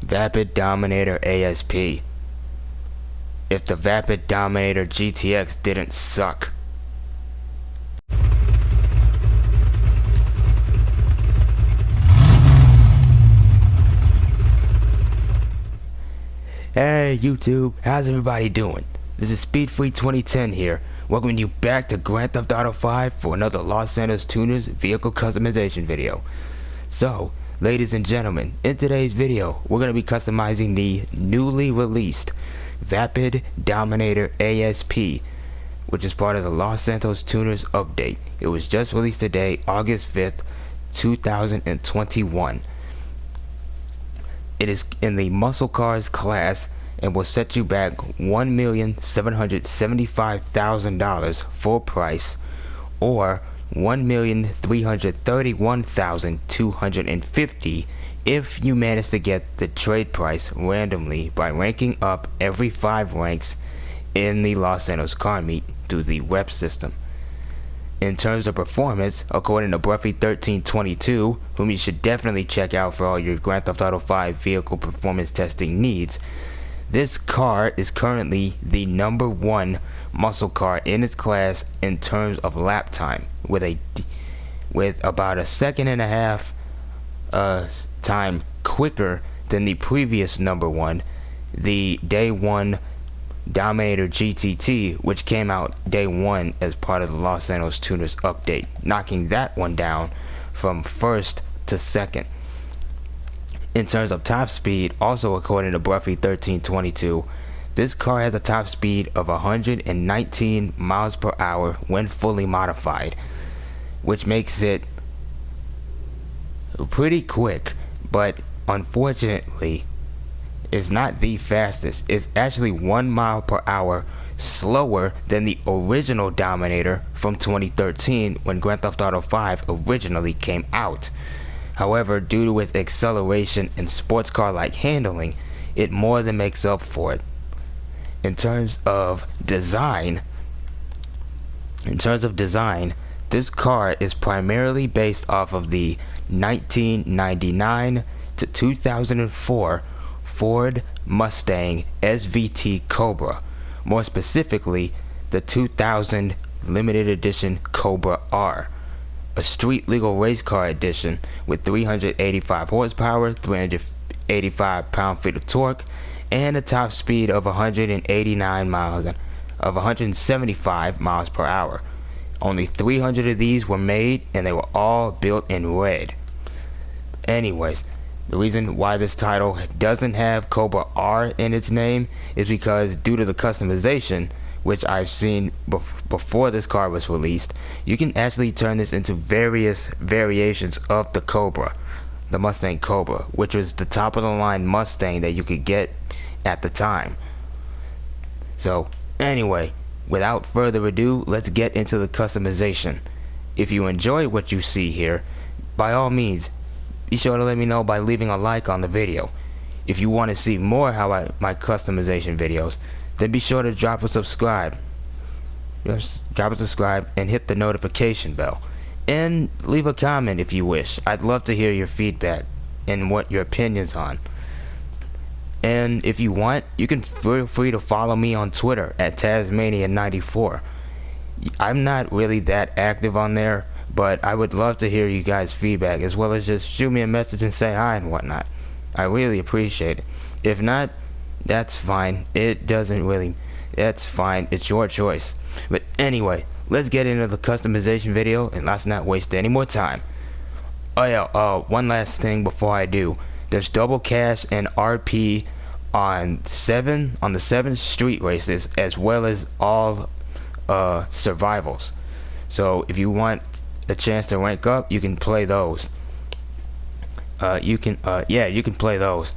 Vapid Dominator ASP. If the Vapid Dominator GTX didn't suck. Hey YouTube, how's everybody doing? This is Speedfree 2010 here, welcoming you back to Grand Theft Auto 5 for another Los Santos Tuners vehicle customization video. So, ladies and gentlemen, in today's video, we're going to be customizing the newly released Vapid Dominator ASP, which is part of the Los Santos Tuners update. It was just released today, August 5th, 2021. It is in the muscle cars class and will set you back $1,775,000 full price, or $1,331,250 if you manage to get the trade price randomly by ranking up every 5 ranks in the Los Santos car meet through the rep system. In terms of performance, according to Vapid 1322, whom you should definitely check out for all your Grand Theft Auto 5 vehicle performance testing needs, this car is currently the #1 muscle car in its class in terms of lap time, with about a second and a half time quicker than the previous #1, the day 1 Dominator GTT, which came out day 1 as part of the Los Santos Tuners update, knocking that one down from 1st to 2nd. In terms of top speed, also according to Vapid 1322, this car has a top speed of 119 miles per hour when fully modified, which makes it pretty quick, but unfortunately is not the fastest. It's actually 1 mile per hour slower than the original Dominator from 2013 when Grand Theft Auto 5 originally came out. However, due to its acceleration and sports car-like handling, it more than makes up for it. In terms of design, this car is primarily based off of the 1999 to 2004 Ford Mustang SVT Cobra, more specifically the 2000 limited edition Cobra R, a street legal race car edition with 385 horsepower, 385 pound-feet of torque, and a top speed of 175 miles per hour. Only 300 of these were made, and they were all built in red. Anyways, the reason why this title doesn't have Cobra R in its name is because due to the customization, which I've seen before this car was released, you can actually turn this into various variations of the Cobra, the Mustang Cobra, which was the top of the line Mustang that you could get at the time. So anyway, without further ado, let's get into the customization. If you enjoy what you see here, by all means, be sure to let me know by leaving a like on the video. If you want to see more my customization videos, then be sure to drop a subscribe. Just drop a subscribe and hit the notification bell. And leave a comment if you wish. I'd love to hear your feedback and what your opinions on. And if you want, you can feel free to follow me on Twitter at Tasmania94. I'm not really that active on there, but I would love to hear you guys' feedback, as well as just shoot me a message and say hi and whatnot. I really appreciate it. If not, that's fine. That's fine. It's your choice. But anyway, let's get into the customization video and let's not waste any more time. Oh yeah, one last thing before I do. There's double cash and RP on the 7 street races, as well as all survivals. So if you want a chance to rank up, you can play those. You can play those.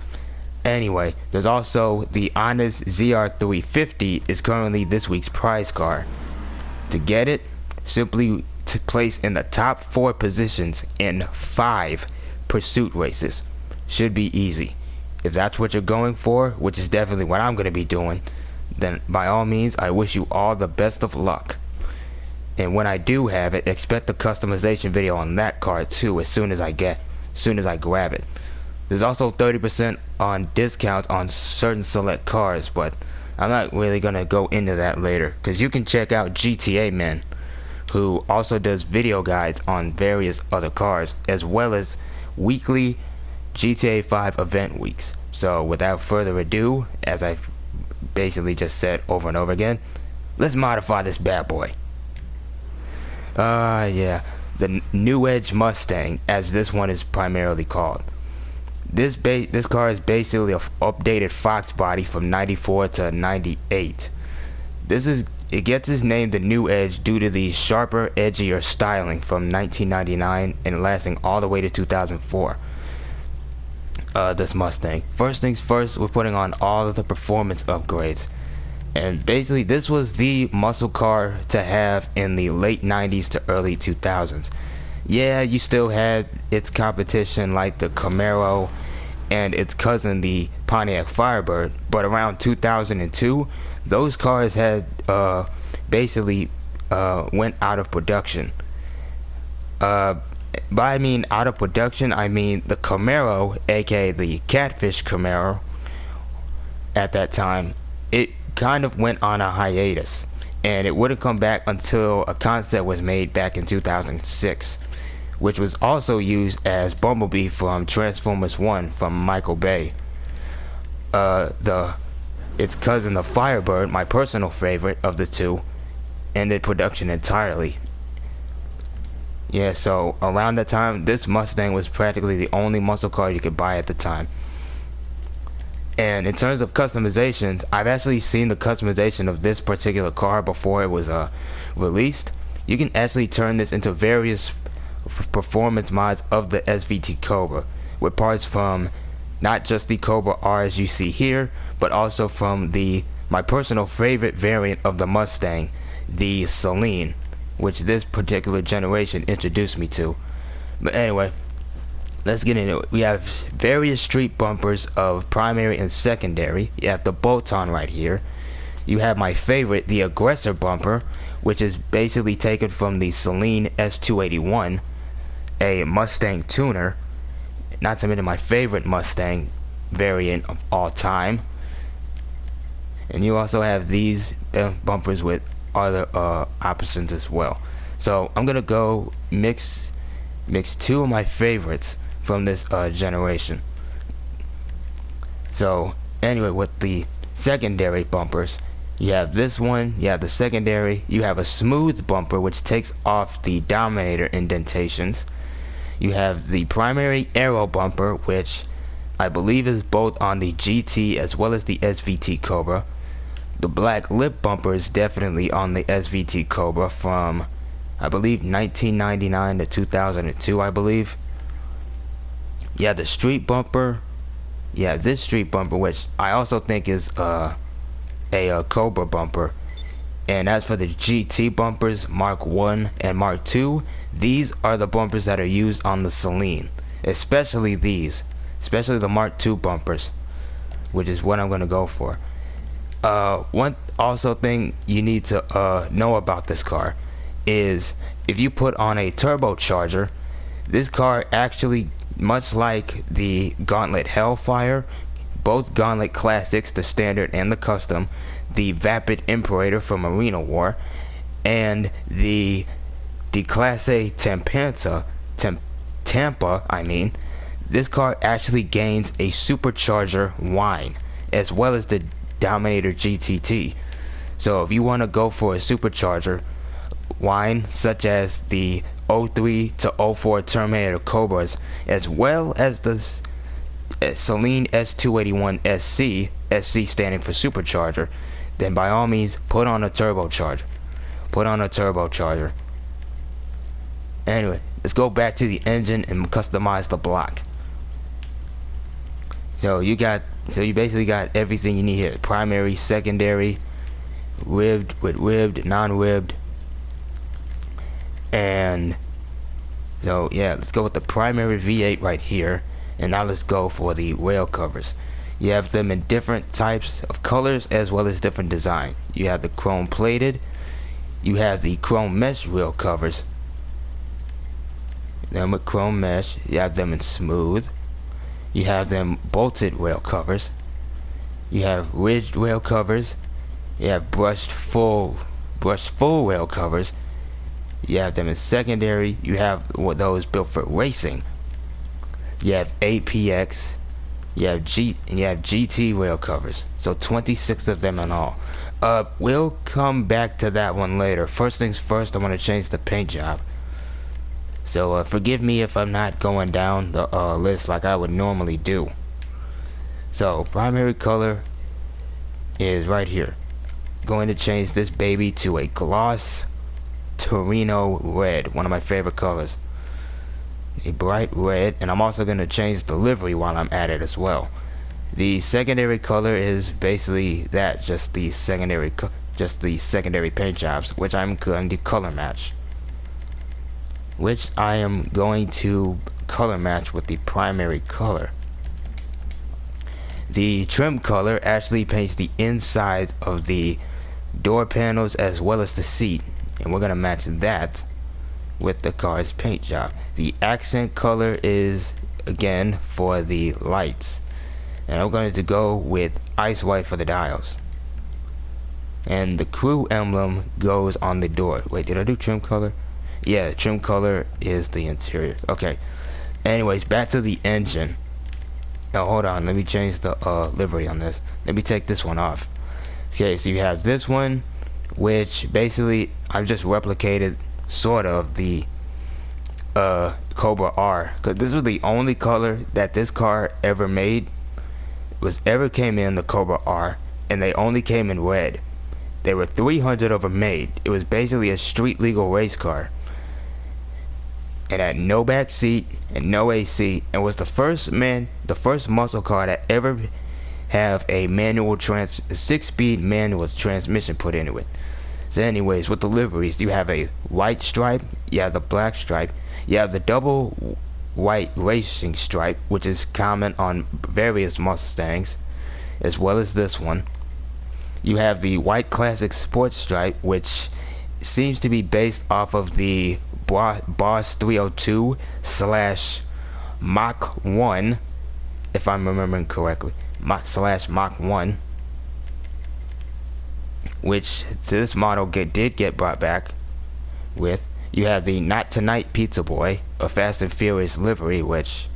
Anyway, there's also the Honest ZR350 is currently this week's prize car. To get it, simply to place in the top 4 positions in 5 pursuit races. Should be easy. If that's what you're going for, which is definitely what I'm going to be doing, then by all means, I wish you all the best of luck. And when I do have it, expect the customization video on that car too as soon as I grab it. There's also 30% on discounts on certain select cars, but I'm not really gonna go into that later, because you can check out GTA Man, who also does video guides on various other cars, as well as weekly GTA 5 event weeks. So without further ado, as I've basically just said over and over again, let's modify this bad boy. Yeah, the New Edge Mustang, as this one is primarily called. This car is basically an updated Fox body from 94 to 98. It gets its name the New Edge due to the sharper, edgier styling from 1999 and lasting all the way to 2004. This Mustang. First things first, we're putting on all of the performance upgrades. And basically this was the muscle car to have in the late 90s to early 2000s. Yeah, you still had its competition like the Camaro and its cousin the Pontiac Firebird, but around 2002 those cars had basically went out of production. By I mean out of production, I mean the Camaro, aka the Catfish Camaro, at that time, it kind of went on a hiatus, and it wouldn't come back until a concept was made back in 2006, which was also used as Bumblebee from Transformers 1 from Michael Bay. Its cousin the Firebird, my personal favorite of the two, ended production entirely. Yeah, so around that time, this Mustang was practically the only muscle car you could buy at the time. And in terms of customizations, I've actually seen the customization of this particular car before it was released. You can actually turn this into various performance mods of the SVT Cobra, with parts from not just the Cobra R as you see here, but also from my personal favorite variant of the Mustang, the Celine, which this particular generation introduced me to. But anyway, let's get into it. We have various street bumpers of primary and secondary. You have the bolt-on right here. You have my favorite, the Aggressor bumper, which is basically taken from the Celine S281, a Mustang tuner, not to mention my favorite Mustang variant of all time. And you also have these bumpers with other options as well. So I'm gonna go mix two of my favorites from this generation. So anyway, with the secondary bumpers, you have this one, you have the secondary, you have a smooth bumper which takes off the Dominator indentations. You have the primary aero bumper, which I believe is both on the GT as well as the SVT Cobra. The black lip bumper is definitely on the SVT Cobra from, I believe, 1999 to 2002, I believe. Yeah, the street bumper. Yeah, this street bumper, which I also think is a Cobra bumper. And as for the GT bumpers, Mark 1 and Mark 2, these are the bumpers that are used on the Celine. Especially these. Especially the Mark 2 bumpers, which is what I'm going to go for. One also thing you need to know about this car is if you put on a turbocharger, this car actually, much like the Gauntlet Hellfire, both Gauntlet Classics, the standard and the custom, the Vapid Imperator from Arena War, and the Class A Tampa, this car actually gains a supercharger whine, as well as the Dominator GTT. So if you want to go for a supercharger whine, such as the 03 to 04 Terminator Cobras, as well as the Celine S281 SC, SC standing for supercharger, then by all means put on a turbocharger. Put on a turbocharger. Anyway, let's go back to the engine and customize the block. So you basically got everything you need here: primary, secondary, ribbed with ribbed, non-ribbed. And so yeah, let's go with the primary V8 right here, and now let's go for the rail covers. You have them in different types of colors as well as different design. You have the chrome plated, you have the chrome mesh rail covers, then with chrome mesh, you have them in smooth, You have them bolted rail covers. You have ridged rail covers. You have brushed full rail covers. You have them in secondary. You have those built for racing. You have APX. You have GT rail covers. So 26 of them in all. We'll come back to that one later. First things first, I want to change the paint job. So forgive me if I'm not going down the list like I would normally do. So primary color is right here. Going to change this baby to a gloss Torino red, one of my favorite colors. A bright red, and I'm also going to change the livery while I'm at it as well. The secondary color is basically that, just the secondary paint jobs, which I'm going to color match. Which I am going to color match with the primary color. The trim color actually paints the inside of the door panels as well as the seat, and we're going to match that with the car's paint job. The accent color is again for the lights, and I'm going to go with ice white for the dials, and the crew emblem goes on the door. Wait, did I do trim color? Yeah, trim color is the interior. Okay, anyways, back to the engine. Now hold on, let me change the livery on this. Let me take this one off. Okay, so you have this one, which basically I've just replicated sort of the Cobra R, because this was the only color that this car ever came in, the Cobra R, and they only came in red. They were 300 of them made. It was basically a street legal race car. It had no back seat and no AC, and was the first muscle car that ever have a 6-speed manual transmission put into it. So anyways, with the liveries, you have a white stripe, you have the black stripe, you have the double white racing stripe, which is common on various Mustangs, as well as this one. You have the white classic sports stripe, which seems to be based off of the Boss 302 / Mach 1, if I'm remembering correctly, / Mach 1, which this model did get brought back with. You have the Not Tonight Pizza Boy, a Fast and Furious livery, which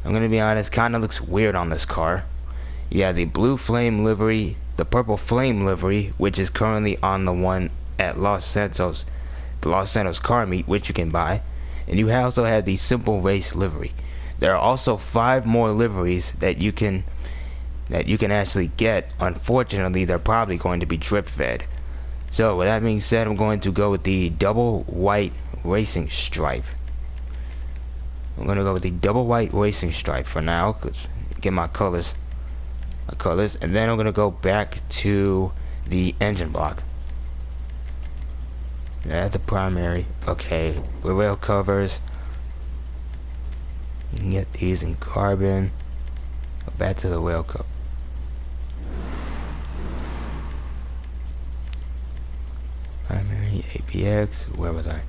I'm gonna be honest, kind of looks weird on this car. You have the Blue Flame livery, the Purple Flame livery, which is currently on the one at the Los Santos car meet, which you can buy. And you also have the Simple Race livery. There are also 5 more liveries that you can actually get. Unfortunately, they're probably going to be drip fed. So with that being said, I'm going to go with the double white racing stripe. I'm going to go with the double white racing stripe for now, cause get my colors, and then I'm going to go back to the engine block. That's the primary. Okay, the rail covers. You can get these in carbon. Go back to the rail cover. Primary APX. Where was I?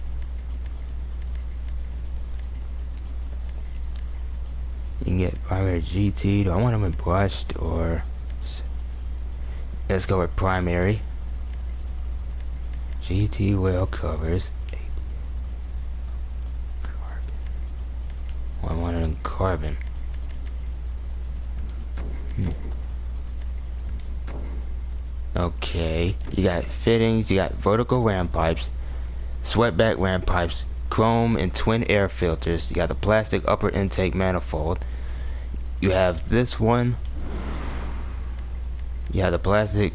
You can get primary GT. Do I want them in brushed or? Let's go with primary. GT rail covers. Carbon. I want it in carbon. Okay, you got fittings, you got vertical ram pipes, sweatback ram pipes, chrome and twin air filters. You got the plastic upper intake manifold. You have this one. You have the plastic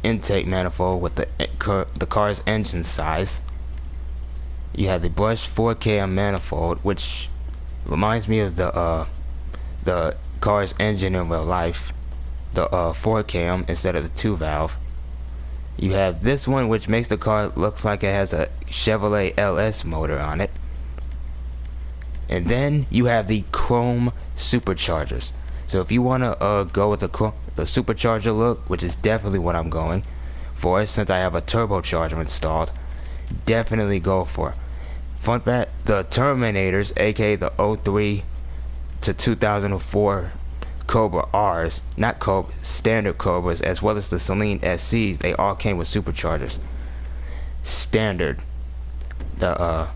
intake manifold with the car's engine size. You have the brushed 4K manifold, which reminds me of the car's engine in real life, the 4K instead of the 2-valve. You have this one, which makes the car look like it has a Chevrolet LS motor on it. And then you have the chrome superchargers. So if you want to go with the supercharger look, which is definitely what I'm going for, since I have a turbocharger installed, definitely go for. Fun fact, the Terminators, aka the 03 to 2004 Cobra R's, not Cobra, standard Cobras, as well as the Celine SCs, they all came with superchargers. Standard. Yeah,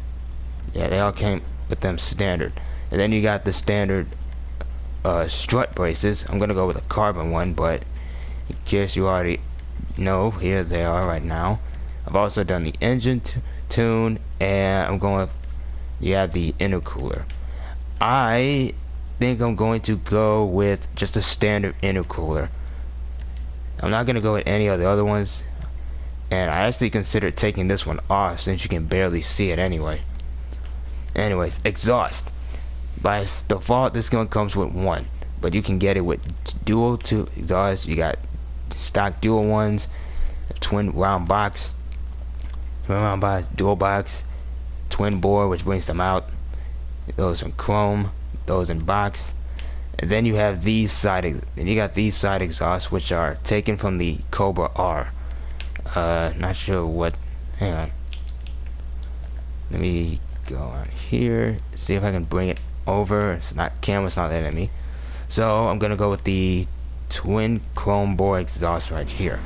they all came with them standard. And then you got the standard strut braces. I'm gonna go with a carbon one, but in case you already know, here they are right now. I've also done the engine tune, and you have the intercooler. I think I'm going to go with just a standard intercooler. I'm not gonna go with any of the other ones, and I actually considered taking this one off since you can barely see it anyway. Anyways, exhaust. By default, this gun comes with one, but you can get it with dual two exhausts. You got stock dual ones, twin round box, dual box, twin bore, which brings them out. Those in chrome, those in box, and then you have these side exhausts, which are taken from the Cobra R. Not sure what. Hang on. Let me go on here. See if I can bring it over. It's not, camera's not letting me. So I'm gonna go with the twin chrome bore exhaust right here.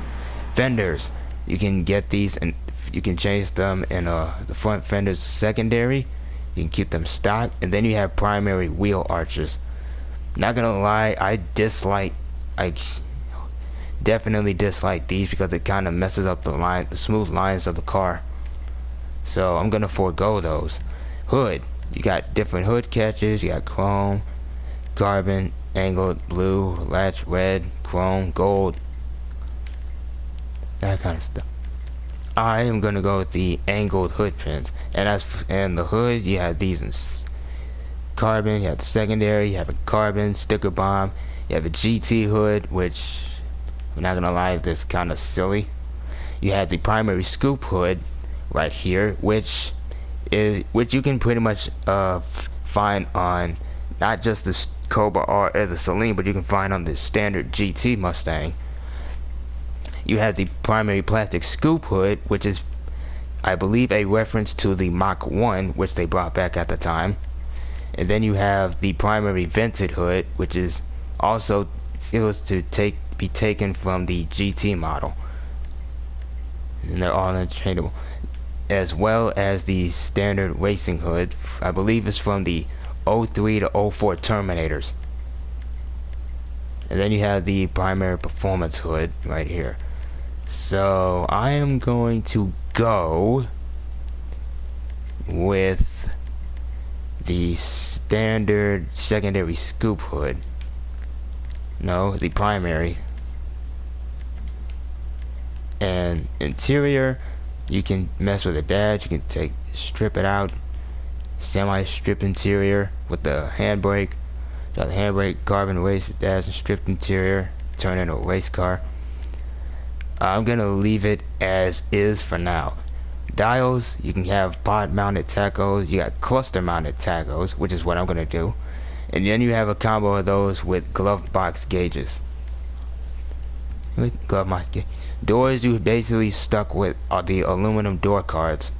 Fenders. You can get these and you can change them in the front fenders secondary. You can keep them stock, and then you have primary wheel arches. Not gonna lie, I definitely dislike these because it kind of messes up the smooth lines of the car. So I'm gonna forego those. Hood, you got different hood catches. You got chrome, carbon, angled blue, latch red, chrome, gold, that kind of stuff. I am gonna go with the angled hood pins, and the hood, you have these in carbon. You have the secondary, you have a carbon sticker bomb, you have a GT hood, which I'm not gonna lie, this is kind of silly. You have the primary scoop hood right here, which you can pretty much find on not just the Cobra or the Celine, but you can find on the standard GT Mustang. You have the primary plastic scoop hood, which is, I believe, a reference to the Mach 1, which they brought back at the time. And then you have the primary vented hood, which is also feels to be taken from the GT model. And they're all interchangeable. As well as the standard racing hood, I believe it's from the 03 to 04 Terminators. And then you have the primary performance hood right here. So I am going to go with the standard secondary scoop hood. No, the primary. And interior, you can mess with the dash. You can strip it out, semi-strip interior with the handbrake. Got the handbrake, carbon race dash, and stripped interior. Turn into a race car. I'm gonna leave it as is for now. Dials, you can have pod mounted tachos. You got cluster mounted tachos, which is what I'm gonna do. And then you have a combo of those with glove box gauges. Doors, you basically stuck with the aluminum door cards.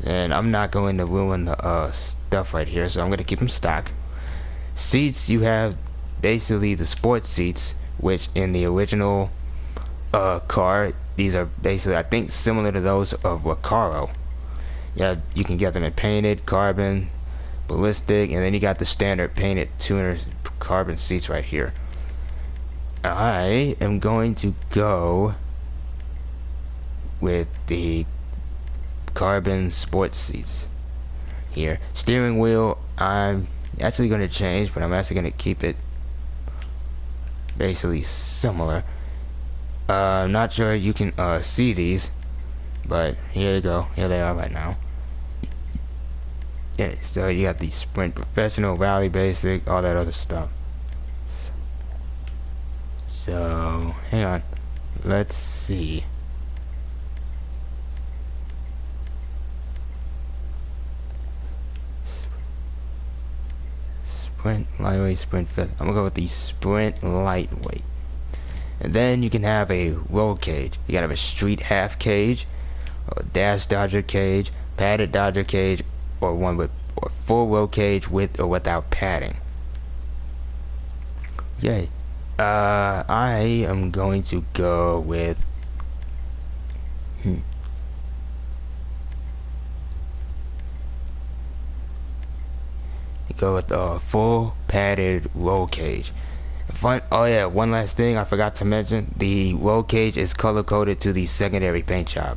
And I'm not going to ruin the stuff right here, so I'm gonna keep them stock. Seats, you have basically the sports seats, which in the original car, these are basically, I think, similar to those of Recaro. Yeah, you can get them in painted, carbon, ballistic, and then you got the standard painted tuner carbon seats right here. I am going to go with the carbon sports seats here. Steering wheel, I'm actually going to change, but I'm actually going to keep it basically similar. I'm not sure you can see these, but here you go. Here they are right now. Yeah, so you got the Sprint Professional, Rally Basic, all that other stuff. So, hang on. Let's see. Sprint Lightweight, Sprint Fifth. I'm gonna go with the Sprint Lightweight. And then you can have a roll cage. You gotta have a street half cage, or dash dodger cage, padded dodger cage, or full roll cage with or without padding. Okay, I am going to go with a full padded roll cage. Oh yeah, one last thing I forgot to mention: the roll cage is color coded to the secondary paint job.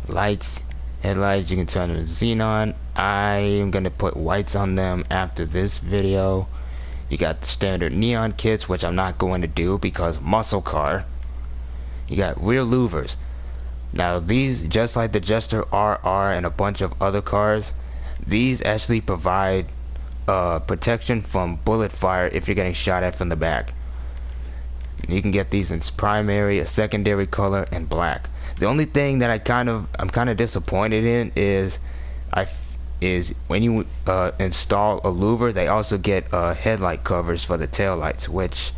Lights, headlights, you can turn them to xenon. I am gonna put whites on them after this video. You got the standard neon kits, which I'm not going to do because muscle car. You got rear louvers. Now these, just like the Jester RR and a bunch of other cars, these actually provide protection from bullet fire if you're getting shot at from the back. You can get these in primary, a secondary color, and black. The only thing that I'm kind of disappointed in is when you install a louver, they also get headlight covers for the tail lights, which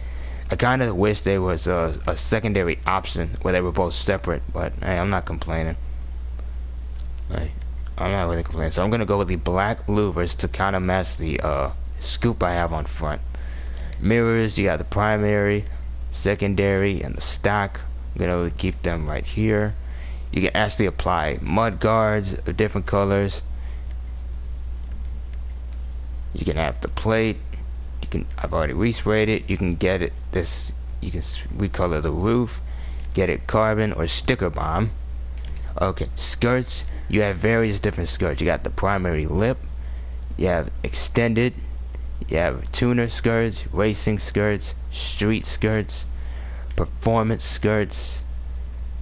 I kind of wish there was a secondary option where they were both separate. But hey, I'm not complaining. Hey, I'm not really complaining. So I'm gonna go with the black louvers to kind of match the scoop I have on front. Mirrors, you got the primary, secondary, and the stock. I'm gonna keep them right here. You can actually apply mud guards of different colors. You can have the plate. I've already resprayed it. You can get it you can recolor the roof, get it carbon or sticker bomb. Okay, skirts, you have various different skirts. You got the primary lip, you have extended, you have tuner skirts, racing skirts, street skirts, performance skirts,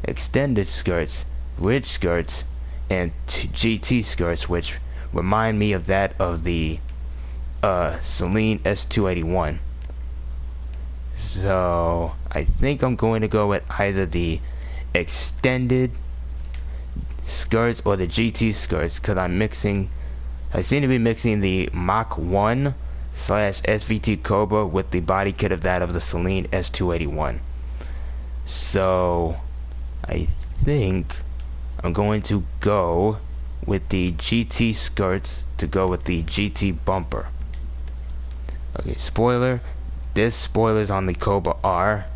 extended skirts, ridge skirts, and GT skirts, which remind me of that of the Celine S281. So I think I'm going to go with either the extended skirts or the GT skirts, because I seem to be mixing the Mach 1 / SVT Cobra with the body kit of that of the Celine S281. So I think I'm going to go with the GT skirts to go with the GT bumper. Okay, spoiler. This spoiler is on the Cobra R,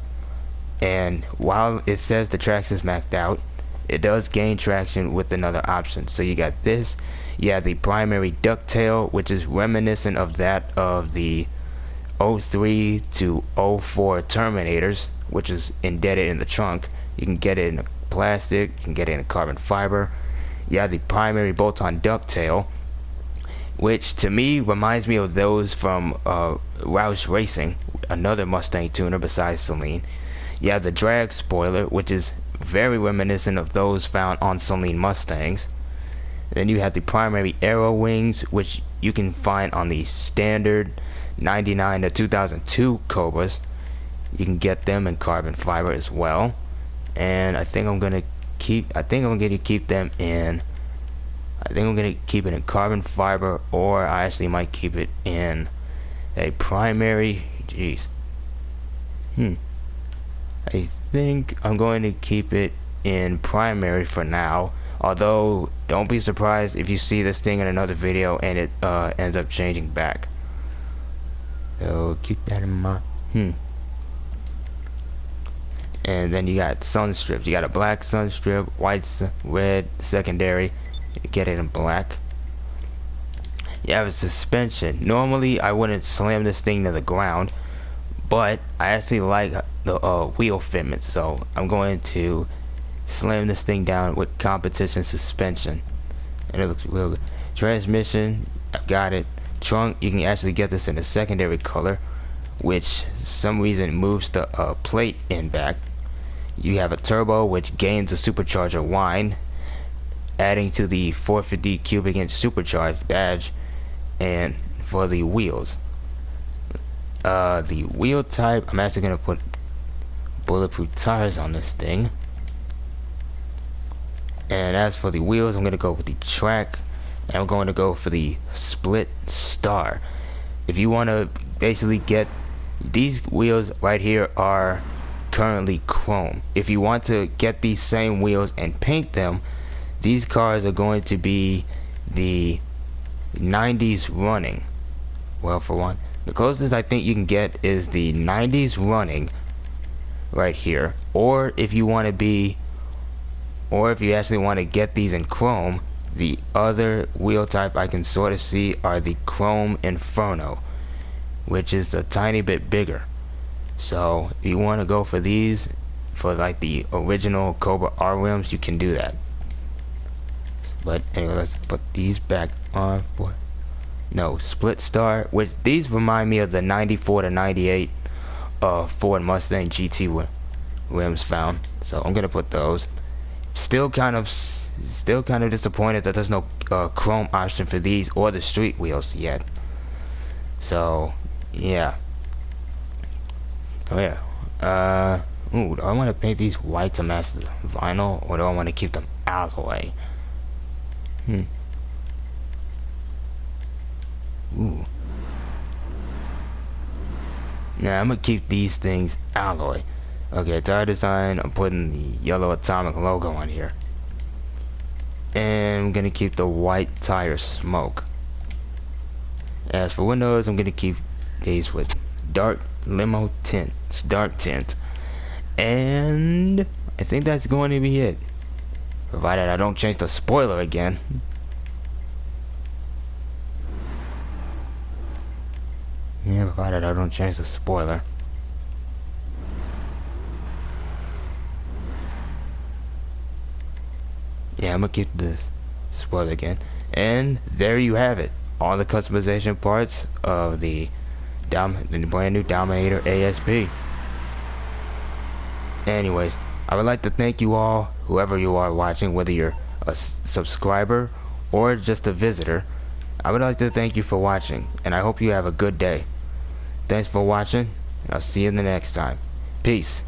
and while it says the traction is maxed out, it does gain traction with another option. So you got this. You have the primary ducktail, which is reminiscent of that of the 03 to 04 Terminators, which is indebted in the trunk. You can get it in a plastic, you can get it in a carbon fiber. You have the primary bolt-on ducktail, which to me reminds me of those from Roush Racing, another Mustang tuner besides Celine. You have the drag spoiler, which is very reminiscent of those found on Celine Mustangs. Then you have the primary arrow wings, which you can find on the standard 99 to 2002 Cobras. You can get them in carbon fiber as well. And I think I'm gonna keep them in. I think I'm gonna keep it in carbon fiber, or I actually might keep it in a primary. Jeez. I think I'm going to keep it in primary for now. Although, don't be surprised if you see this thing in another video and it ends up changing back. So keep that in mind. And then you got sun strips. You got a black sun strip, white, red, secondary. You get it in black. You have a suspension. Normally, I wouldn't slam this thing to the ground, but I actually like the wheel fitment, so I'm going to slam this thing down with competition suspension, and it looks real good. Transmission, I've got it. Trunk, you can actually get this in a secondary color, which for some reason moves the plate in back. You have a turbo, which gains a supercharger whine, adding to the 450 cubic inch supercharged badge. And for the wheels, the wheel type, I'm actually gonna put bulletproof tires on this thing. And as for the wheels, I'm gonna go with the track, and I'm going to go for the split star. If you want to basically get these wheels right here are currently chrome. If you want to get these same wheels and paint them, these cars are going to be the 90s running. well, for one, the closest I think you can get is the 90s running right here. Or if you want to be, or if you actually want to get these in chrome, the other wheel type I can sort of see are the Chrome Inferno, which is a tiny bit bigger. So if you want to go for these, for like the original Cobra R rims, you can do that. But anyway, let's put these back on for no split star, which these remind me of the 94 to 98 Ford Mustang GT rims found. So I'm gonna put those. Still kind of disappointed that there's no chrome option for these or the street wheels yet. So yeah. Oh yeah. Ooh, do I want to paint these white to match the vinyl, or do I want to keep them alloy? Ooh. Now I'm gonna keep these things alloy. Okay, tire design, I'm putting the yellow atomic logo on here. And I'm gonna keep the white tire smoke. As for windows, I'm gonna keep these with dark limo tints, dark tint. And I think that's going to be it. Provided I don't change the spoiler again. Yeah, provided I don't change the spoiler. Yeah, I'm gonna keep the spoiler again. And there you have it. All the customization parts of the brand new Dominator ASP. Anyways, I would like to thank you all, whoever you are watching, whether you're a subscriber or just a visitor. I would like to thank you for watching, and I hope you have a good day. Thanks for watching, and I'll see you in the next time. Peace.